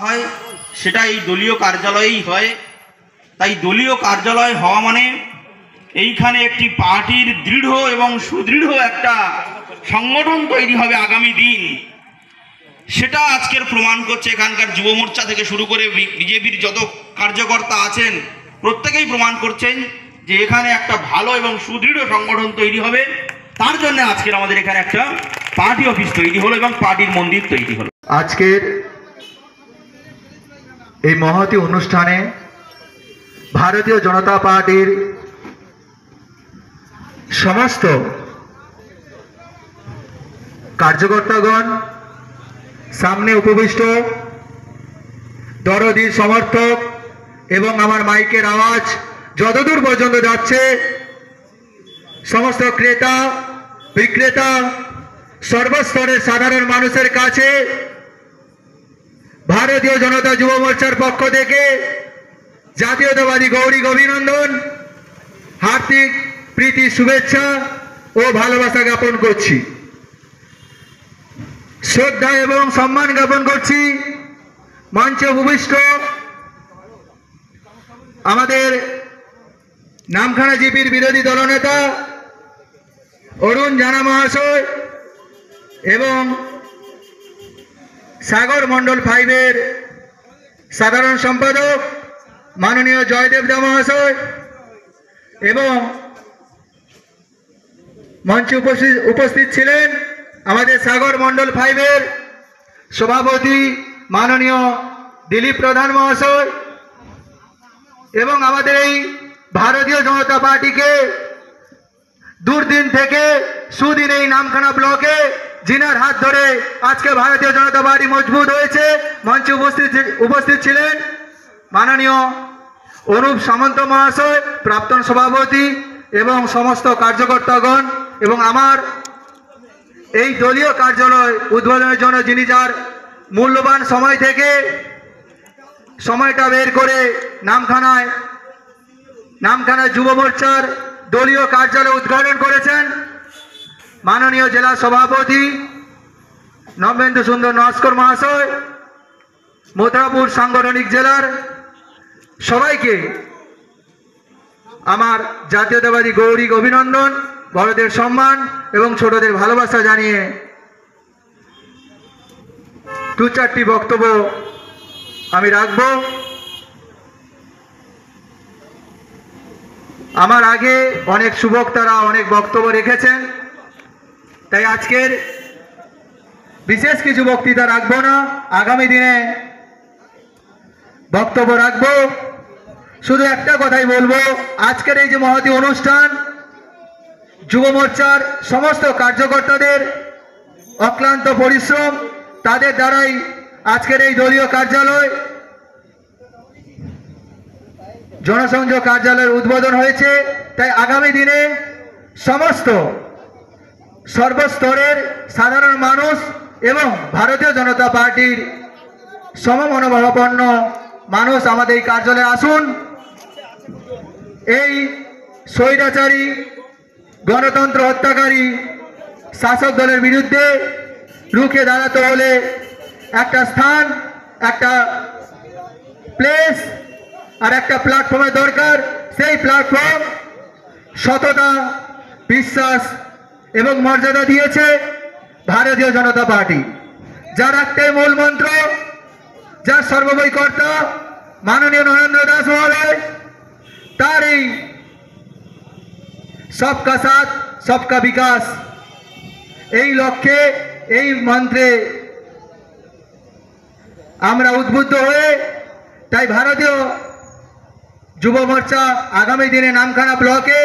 হয় সেটা এই দলীয় কার্যালয়েই হয়। তাই দলীয় কার্যালয় হওয়া মানে এইখানে একটি পার্টির দৃঢ় এবং সুদৃঢ় একটা সংগঠন তৈরি হবে আগামী দিন। সেটা আজকের প্রমাণ করছে এখানকার যুব মোর্চা থেকে শুরু করে বিজেপির যত কার্যকর্তা আছেন প্রত্যেকেই প্রমাণ করছেন যে এখানে একটা ভালো এবং সুদৃঢ় সংগঠন তৈরি হবে। তার জন্য আজকের আমাদের এখানে একটা পার্টি অফিস তৈরি হলো এবং পার্টির মন্দির তৈরি হলো। আজকের এই মহতী অনুষ্ঠানে ভারতীয় জনতা পার্টির সমস্ত কার্যকর্তাগণ, সামনে উপবিষ্ট দরদি সমর্থক এবং আমার মাইকের আওয়াজ যতদূর পর্যন্ত যাচ্ছে সমস্ত ক্রেতা বিক্রেতা সর্বস্তরের সাধারণ মানুষের কাছে ভারতীয় জনতা যুব মোর্চার পক্ষ থেকে জাতীয়তাবাদী গৌরীক অভিনন্দন, হার্দিক প্রীতি শুভেচ্ছা ও ভালোবাসা জ্ঞাপন করছি। শ্রদ্ধা এবং সম্মান জ্ঞাপন করছি মঞ্চে উপবিষ্ট আমাদের নামখানা জিপির বিরোধী দলনেতা অরুণ জানা মহাশয় এবং সাগর মন্ডল 5-এর সাধারণ সম্পাদক মাননীয় জয়দেব দা মহাশয় এবং মঞ্চে উপস্থিত ছিলেন আমাদের সাগর মন্ডল 5-এর সভাপতি মাননীয় দিলীপ প্রধান মহাশয় এবং আমাদের এই ভারতীয় জনতা পার্টিকে দুর্দিন থেকে সুদিন এই নামখানা ব্লকে জিনার হাত ধরে আজকে ভারতীয় জনতা পার্টি মজবুত হয়েছে। মঞ্চে উপস্থিত ছিলেন মাননীয় অনুপ সামন্ত মহাশয় প্রাক্তন সভাপতি এবং সমস্ত কার্যকর্তাগণ এবং আমার এই দলীয় কার্যালয় উদ্বোধনের জন্য যিনি যার মূল্যবান সময় থেকে সময়টা বের করে নামখানা যুব মোর্চার দলীয় কার্যালয় উদ্ঘাটন করেছেন মাননীয় জেলা সভাপতি নবেন্দু সুন্দর নস্কর মহাশয়, মথুরাপুর সাংগঠনিক জেলার সবাইকে আমার জাতীয়তাবাদী গৌরীক অভিনন্দন, বড়দের সম্মান এবং ছোটদের ভালোবাসা জানিয়ে 2-4টি বক্তব্য আমি রাখব। আমার আগে অনেক সুবক্তারা অনেক বক্তব্য রেখেছেন, তাই আজকের বিশেষ কিছু বক্তৃতা রাখবো না, আগামী দিনে বক্তব্য রাখবো। শুধু একটা কথাই বলবো, আজকের এই যে মহতী অনুষ্ঠান যুব মোর্চার সমস্ত কার্যকর্তাদের অক্লান্ত পরিশ্রম, তাদের দ্বারাই আজকের এই দলীয় কার্যালয় জনসংযোগ কার্যালয়ের উদ্বোধন হয়েছে। তাই আগামী দিনে সমস্ত সর্বস্তরের সাধারণ মানুষ এবং ভারতীয় জনতা পার্টির সমমনোভাবাপন্ন মানুষ আমাদের এই কার্যালয়ে আসুন। এই স্বৈরাচারী গণতন্ত্র হত্যাকারী শাসক দলের বিরুদ্ধে রুখে দাঁড়াতে হলে একটা স্থান, একটা প্লেস আর একটা প্ল্যাটফর্মের দরকার। সেই প্ল্যাটফর্ম সততা, বিশ্বাস এবং মর্যাদা দিয়েছে ভারতীয় জনতা পার্টি, যার একটাই মূল মন্ত্র, যার সর্বময় কর্তা মাননীয় নরেন্দ্র দাস মহোদয়, তার এই সবকা সাথ সবকা বিকাশ এই লক্ষ্যে এই মন্ত্রে আমরা উদ্বুদ্ধ হয়ে তাই ভারতীয় যুব মোর্চা আগামী দিনে নামখানা ব্লকে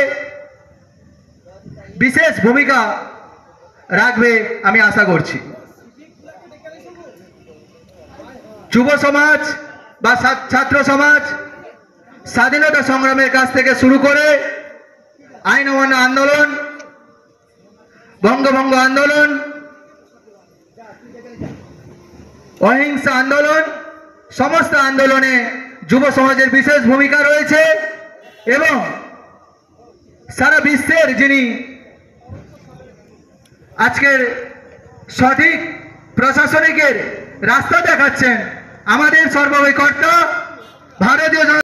বিশেষ ভূমিকা রাখবে আমি আশা করছি। যুব সমাজ বা ছাত্র সমাজ স্বাধীনতা সংগ্রামের কাছ থেকে শুরু করে আইন অমান্য আন্দোলন, বঙ্গভঙ্গ আন্দোলন, অহিংসা আন্দোলন, সমস্ত আন্দোলনে যুব সমাজের বিশেষ ভূমিকা রয়েছে এবং সারা বিশ্বের যিনি আজকের সঠিক প্রশাসনিকের রাস্তা দেখাচ্ছেন আমাদের সর্বৈকর্তা